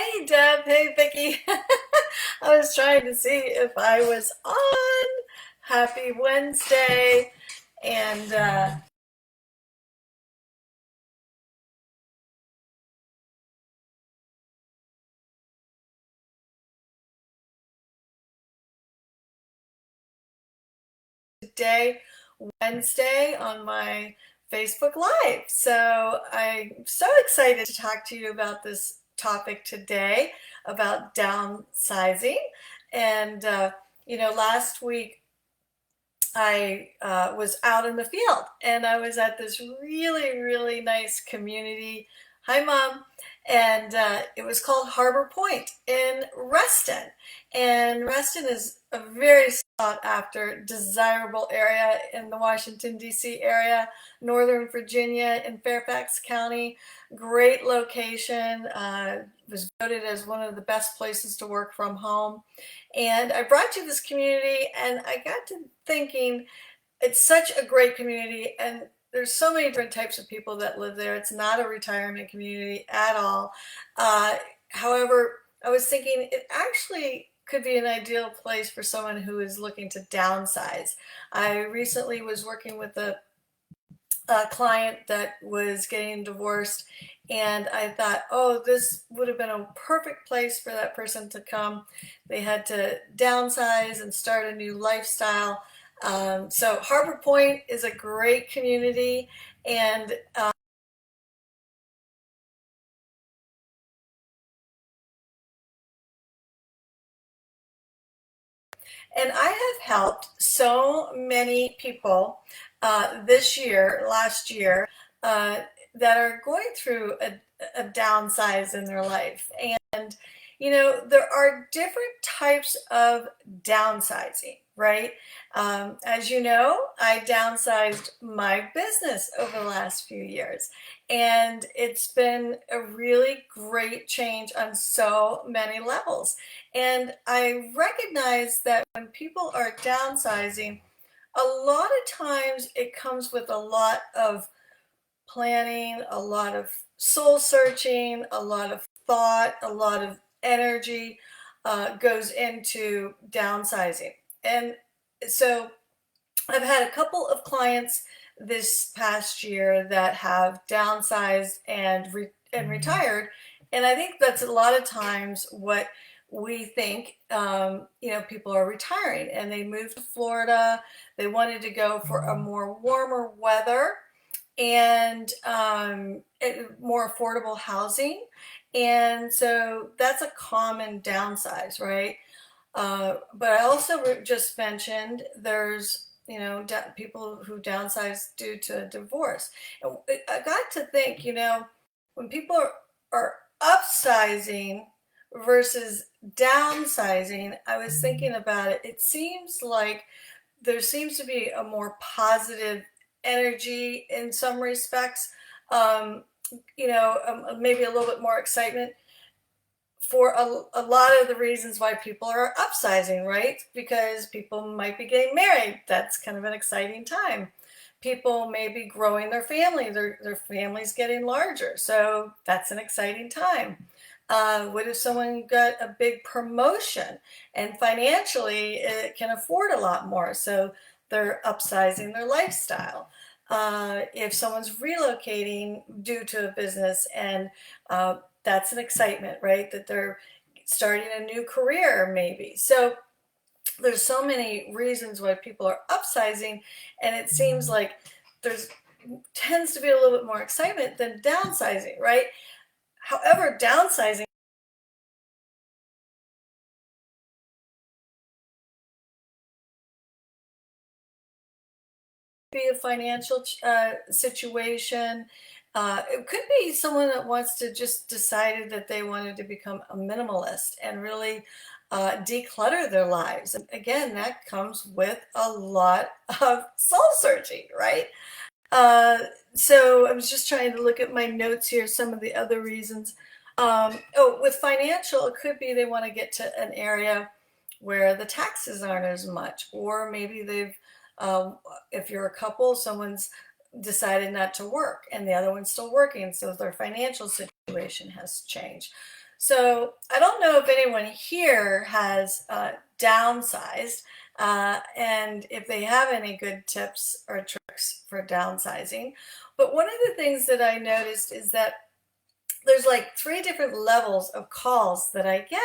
Hey Deb, hey Vicky. I was trying to see if I was on. Happy Wednesday. And today, Wednesday, on my Facebook Live. So I'm so excited to talk to you about this topic today about downsizing. And, last week I was out in the field and I was at this really, really nice community. Hi, Mom. And it was called Harbor Point in Reston. And Reston is a very sought after, desirable area in the Washington, D.C. area, Northern Virginia in Fairfax County. Great location. Was voted as one of the best places to work from home. And I brought you this community, and I got to thinking, it's such a great community, and there's so many different types of people that live there. It's not a retirement community at all. Uh, However, I was thinking it actually could be an ideal place for someone who is looking to downsize. I recently was working with a client that was getting divorced, and I thought, oh, this would have been a perfect place for that person to come. They had to downsize and start a new lifestyle. So Harbor Point is a great community, and I have helped so many people this year, last year, uh, that are going through a downsize in their life. And, there are different types of downsizing, right? As you know, I downsized my business over the last few years, and it's been a really great change on so many levels. And I recognize that when people are downsizing, a lot of times it comes with a lot of planning, a lot of soul searching, a lot of thought, a lot of energy goes into downsizing. And so I've had a couple of clients this past year that have downsized and retired, and I think that's a lot of times what we think. People are retiring and they moved to Florida. They wanted to go for a more warmer weather and more affordable housing, and so that's a common downsize, right? But I also just mentioned there's people who downsize due to divorce. And I got to think, when people are upsizing versus downsizing, I was thinking about it. It seems like there seems to be a more positive energy in some respects. Um, Maybe a little bit more excitement for a lot of the reasons why people are upsizing, right? Because people might be getting married. That's kind of an exciting time. People may be growing their family. Their family's getting larger. So that's an exciting time. What if someone got a big promotion and financially it can afford a lot more? So they're upsizing their lifestyle. If someone's relocating due to a business, and that's an excitement, right? That they're starting a new career, maybe. So there's so many reasons why people are upsizing, and it seems like there's tends to be a little bit more excitement than downsizing, right? However, downsizing be a financial situation. It could be someone that wants to just decided that they wanted to become a minimalist and really declutter their lives. And again, that comes with a lot of soul searching, right? Uh, so I was just trying to look at my notes here, some of the other reasons. With financial, it could be they want to get to an area where the taxes aren't as much, or maybe uh, if you're a couple, someone's decided not to work and the other one's still working, so their financial situation has changed. So I don't know if anyone here has downsized, and if they have any good tips or tricks for downsizing. But one of the things that I noticed is that there's like three different levels of calls that I get,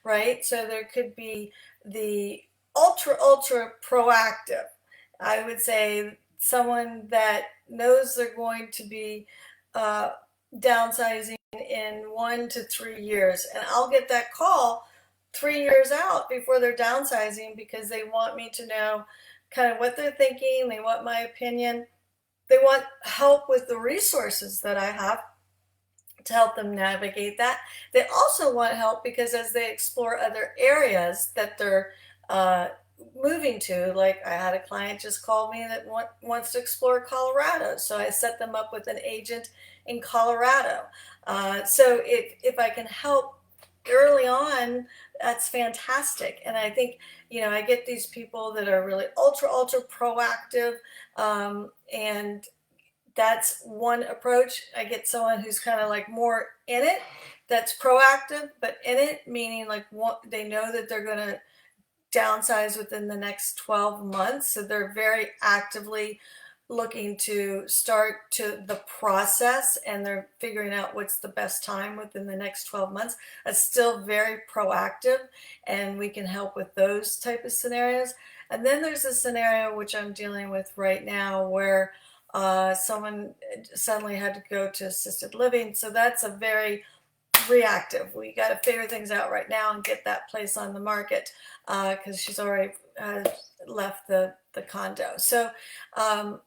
right? So there could be the ultra proactive. I would say someone that knows they're going to be uh, downsizing in 1 to 3 years, and I'll get that call 3 years out before they're downsizing because they want me to know kind of what they're thinking. They want my opinion. They want help with the resources that I have to help them navigate that. They also want help because as they explore other areas that they're uh, moving to, like I had a client just call me that wants to explore Colorado, so I set them up with an agent in Colorado. So if I can help early on, that's fantastic. And I think, I get these people that are really ultra proactive, and that's one approach. I get someone who's kind of like more in it, that's proactive, but in it, meaning like they know that they're going to downsize within the next 12 months. So they're very actively looking to start to the process, and they're figuring out what's the best time within the next 12 months. That's still very proactive, and we can help with those type of scenarios. And then there's a scenario which I'm dealing with right now where someone suddenly had to go to assisted living. So that's a very reactive. We got to figure things out right now and get that place on the market because she's already left the condo. So I'm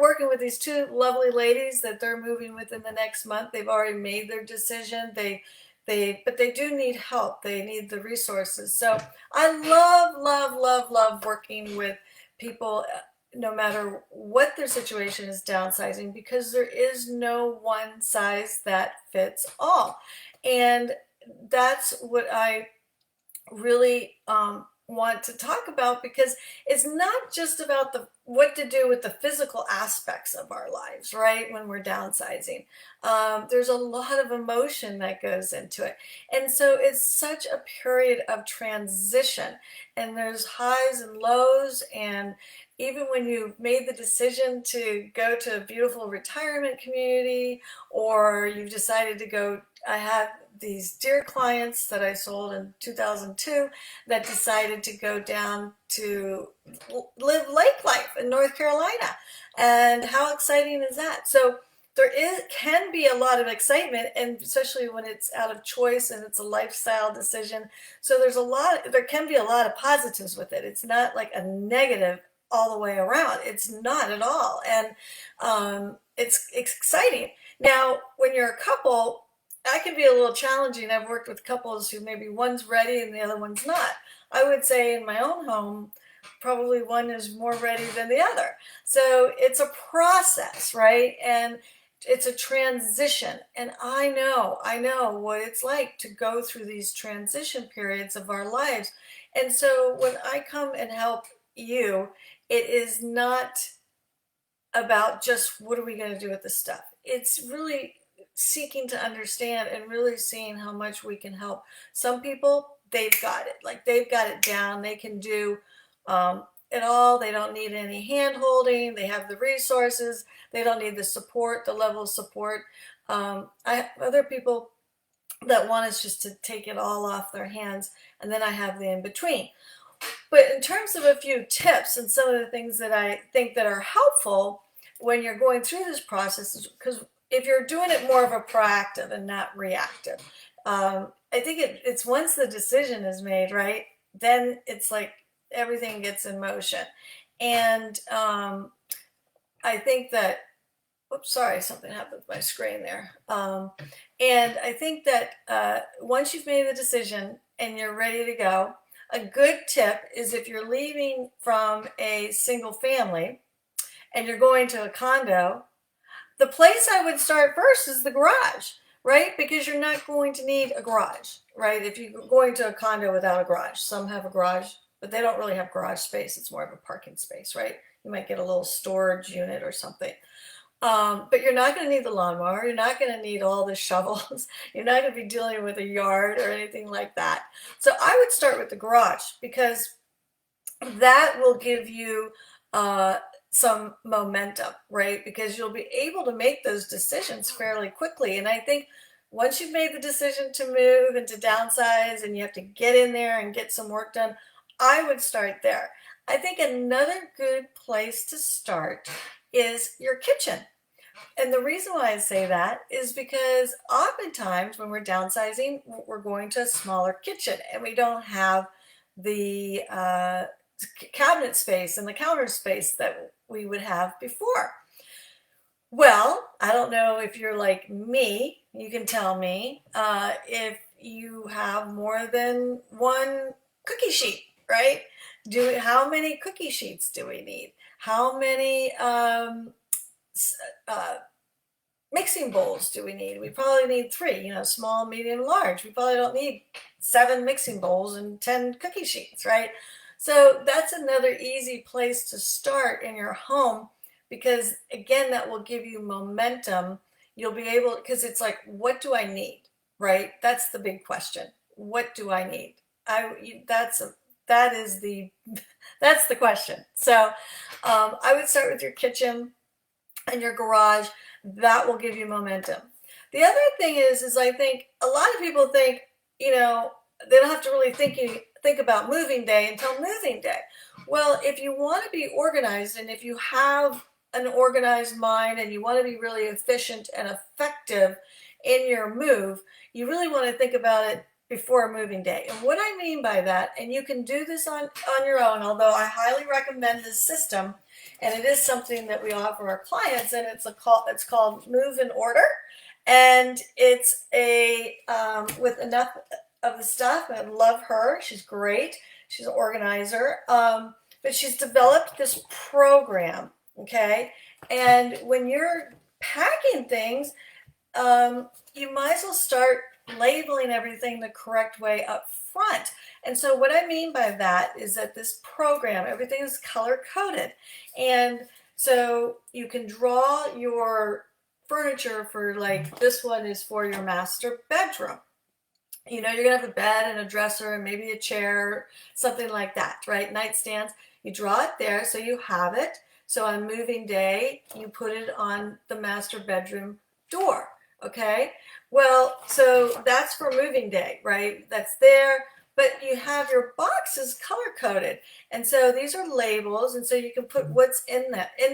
working with these two lovely ladies that they're moving within the next month. They've already made their decision. But they do need help. They need the resources. So I love working with people, no matter what their situation is, downsizing, because there is no one size that fits all. And that's what I really want to talk about, because it's not just about the what to do with the physical aspects of our lives, right? When we're downsizing, there's a lot of emotion that goes into it, and so it's such a period of transition, and there's highs and lows. And even when you've made the decision to go to a beautiful retirement community, or you've decided to go, I had these dear clients that I sold in 2002 that decided to go down to live lake life in North Carolina. And how exciting is that? So can be a lot of excitement, and especially when it's out of choice and it's a lifestyle decision. So there can be a lot of positives with it. It's not like a negative all the way around. It's not at all. And it's exciting. Now, when you're a couple, that can be a little challenging. I've worked with couples who maybe one's ready and the other one's not. I would say in my own home, probably one is more ready than the other. So it's a process, right? And it's a transition. And I know what it's like to go through these transition periods of our lives. And so when I come and help you, it is not about just what are we going to do with this stuff. It's really seeking to understand and really seeing how much we can help. Some people, they've got it. Like they've got it down. They can do it all. They don't need any hand holding. They have the resources. They don't need the support, the level of support. I have other people that want us just to take it all off their hands. And then I have the in between. But in terms of a few tips and some of the things that I think that are helpful when you're going through this process, because if you're doing it more of a proactive and not reactive, I think it's once the decision is made, right? Then it's like everything gets in motion. And I think that, oops, sorry, something happened with my screen there. And I think that once you've made the decision and you're ready to go, a good tip is if you're leaving from a single family and you're going to a condo, the place I would start first is the garage, right? Because you're not going to need a garage, right? If you're going to a condo without a garage, some have a garage, but they don't really have garage space. It's more of a parking space, right? You might get a little storage unit or something. But you're not going to need the lawnmower. You're not going to need all the shovels. You're not going to be dealing with a yard or anything like that. So I would start with the garage because that will give you uh, some momentum, right? Because you'll be able to make those decisions fairly quickly. And I think once you've made the decision to move and to downsize and you have to get in there and get some work done, I would start there. I think another good place to start is your kitchen. And the reason why I say that is because oftentimes when we're downsizing, we're going to a smaller kitchen and we don't have the cabinet space and the counter space that we would have before. Well, I don't know if you're like me, you can tell me if you have more than one cookie sheet, right? How many cookie sheets do we need? How many uh, mixing bowls do we need? We probably need three, small, medium, large. We probably don't need 7 mixing bowls and 10 cookie sheets, right? So that's another easy place to start in your home because, again, that will give you momentum. You'll be able, because it's like, what do I need, right? That's the big question. What do I need? That is the that's the question. So I would start with your kitchen and your garage. That will give you momentum. The other thing is I think a lot of people think, they don't have to really think about moving day until moving day. Well, if you want to be organized and if you have an organized mind and you want to be really efficient and effective in your move, you really want to think about it before moving day. And what I mean by that, and you can do this on your own, although I highly recommend this system, and it is something that we offer our clients, and it's called Move in Order, and it's a with enough of the stuff. I love her; she's great. She's an organizer, but she's developed this program. Okay, and when you're packing things, you might as well start labeling everything the correct way up front. And so what I mean by that is that this program, everything is color coded. And so you can draw your furniture for, like, this one is for your master bedroom. You're going to have a bed and a dresser and maybe a chair, something like that, right? Nightstands. You draw it there so you have it. So on moving day, you put it on the master bedroom door. Okay, well, so that's for moving day, right? That's there, but you have your boxes color coded, and so these are labels, and so you can put what's in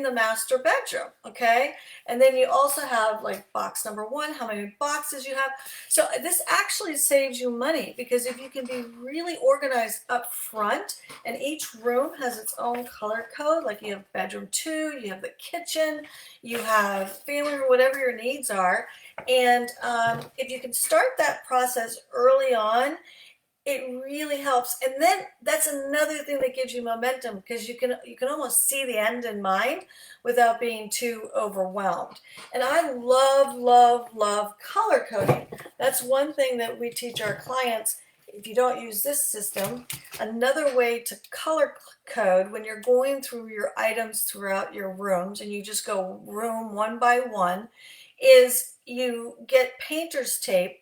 the master bedroom. Okay, and then you also have, like, box number 1, how many boxes you have. So this actually saves you money because if you can be really organized up front, and each room has its own color code, like you have bedroom 2, you have the kitchen, you have family room, whatever your needs are. And if you can start that process early on, it really helps. And then that's another thing that gives you momentum because you can almost see the end in mind without being too overwhelmed. And I love, love, love color coding. That's one thing that we teach our clients. If you don't use this system, another way to color code when you're going through your items throughout your rooms, and you just go room one by one, is you get painter's tape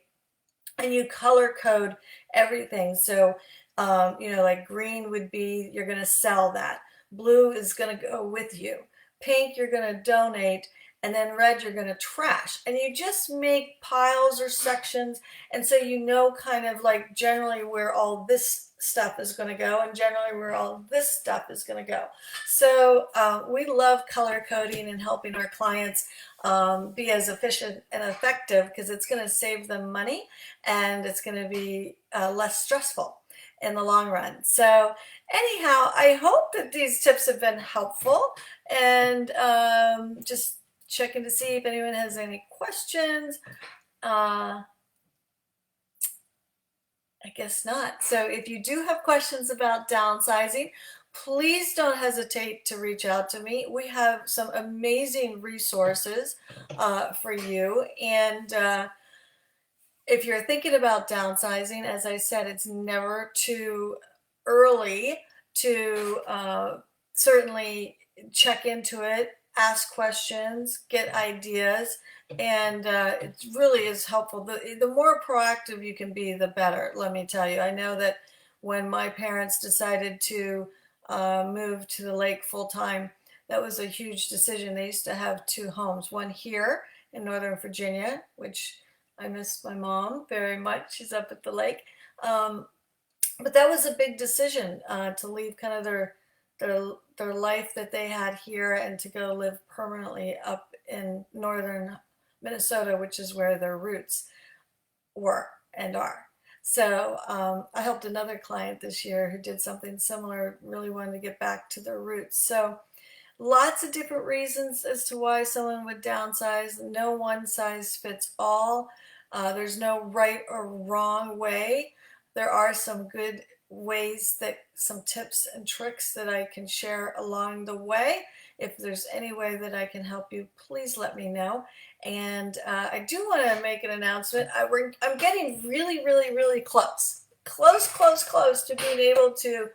and you color code everything. So, like green would be, you're going to sell that. Blue is going to go with you. Pink, you're going to donate. And then red, you're going to trash. And you just make piles or sections. And so you know kind of like generally where all this stuff is going to go and generally where all this stuff is going to go. So we love color coding and helping our clients be as efficient and effective because it's going to save them money and it's going to be less stressful in the long run. So anyhow, I hope that these tips have been helpful, and just checking to see if anyone has any questions. I guess not. So if you do have questions about downsizing, please don't hesitate to reach out to me. We have some amazing resources for you. And if you're thinking about downsizing, as I said, it's never too early to certainly check into it, ask questions, get ideas, and it really is helpful. The more proactive you can be, the better, let me tell you. I know that when my parents decided to move to the lake full time, that was a huge decision. They used to have two homes, one here in Northern Virginia, which I miss my mom very much. She's up at the lake. Um, but that was a big decision to leave kind of their life that they had here and to go live permanently up in northern Minnesota, which is where their roots were and are. So I helped another client this year who did something similar, really wanted to get back to their roots. So lots of different reasons as to why someone would downsize. No one size fits all. There's no right or wrong way. There are some good ways, that some tips and tricks that I can share along the way. If there's any way that I can help you, please let me know. And I do want to make an announcement. I'm getting really, really, really close to being able to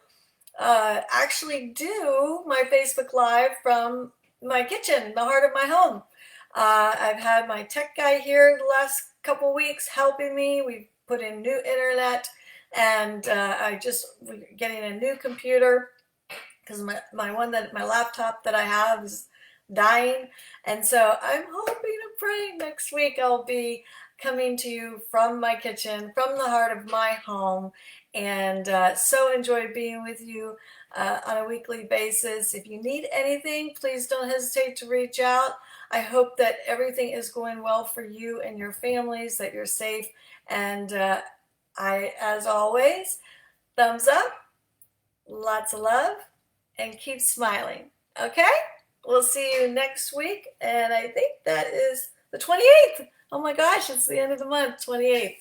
actually do my Facebook Live from my kitchen, the heart of my home. I've had my tech guy here the last couple weeks helping me. We've put in new internet, and we're getting a new computer because my laptop that I have is dying. And so I'm hoping and praying next week I'll be coming to you from my kitchen, from the heart of my home, and so enjoy being with you on a weekly basis. If you need anything, please don't hesitate to reach out. I hope that everything is going well for you and your families, that you're safe, and as always, thumbs up, lots of love, and keep smiling. Okay? We'll see you next week, and I think that is the 28th. Oh my gosh, it's the end of the month, 28th.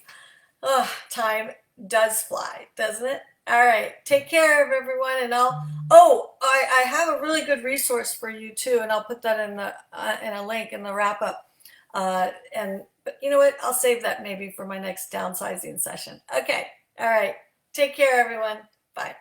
Oh, time does fly, doesn't it? All right, take care of everyone, and I have a really good resource for you too, and I'll put that in a link in the wrap up. But you know what? I'll save that maybe for my next downsizing session. Okay, all right. Take care, everyone. Bye.